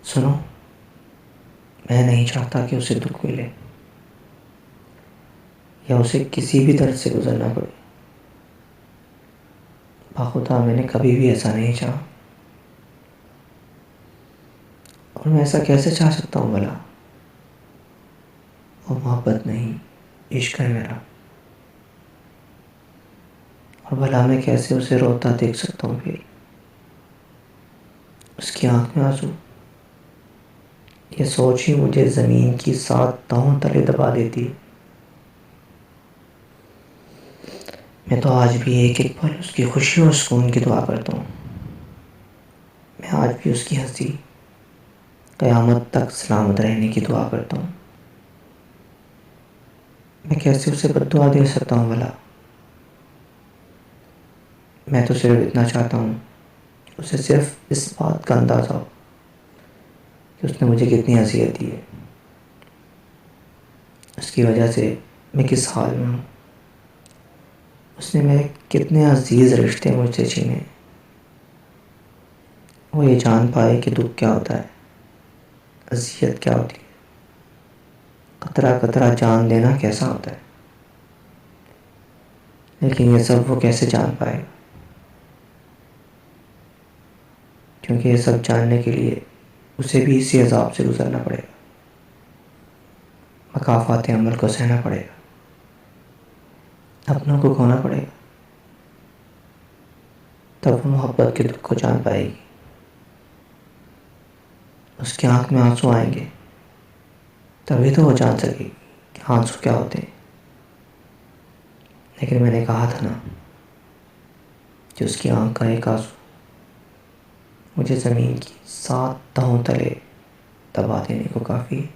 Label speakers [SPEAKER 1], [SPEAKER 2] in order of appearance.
[SPEAKER 1] सुनो, मैं नहीं चाहता कि उसे दुख मिले या उसे किसी भी दर्द से गुजरना पड़े। बाखुदा मैंने कभी भी ऐसा नहीं चाहा, और मैं ऐसा कैसे चाह सकता हूँ भला। वो मोहब्बत नहीं, इश्क है मेरा। और भला मैं कैसे उसे रोता देख सकता हूँ फिर, उसकी आंख में आंसू। ये सोच ही मुझे ज़मीन की 7 तहों तले दबा देती है। मैं तो आज भी एक एक पल उसकी खुशी और सुकून की दुआ करता हूँ। मैं आज भी उसकी हंसी क़यामत तक सलामत रहने की दुआ करता हूँ। मैं कैसे उसे बद्दुआ दे सकता हूँ भला। मैं तो सिर्फ इतना चाहता हूँ, उसे सिर्फ इस बात का अंदाज़ा हो कि उसने मुझे कितनी अज़ियत दी है, उसकी वजह से मैं किस हाल में हूँ, उसने मेरे कितने अजीज़ रिश्ते मुझसे छीने। वो ये जान पाए कि दुख क्या होता है, अज़ियत क्या होती है, कतरा कतरा जान लेना कैसा होता है। लेकिन ये सब वो कैसे जान पाएगा, क्योंकि ये सब जानने के लिए उसे भी इसी अज़ाब से गुज़रना पड़ेगा, मकाफ़ात अमल को सहना पड़ेगा, अपनों को खोना पड़ेगा। तब वो मोहब्बत के दुख को जान पाएगी। उसकी आंख में आंसू आएंगे, तभी तो वो जान सकेगी कि आंसू क्या होते हैं। लेकिन मैंने कहा था ना कि उसकी आंख का एक आंसू मुझे ज़मीन की 7 तहों तले दबा देने को काफ़ी है।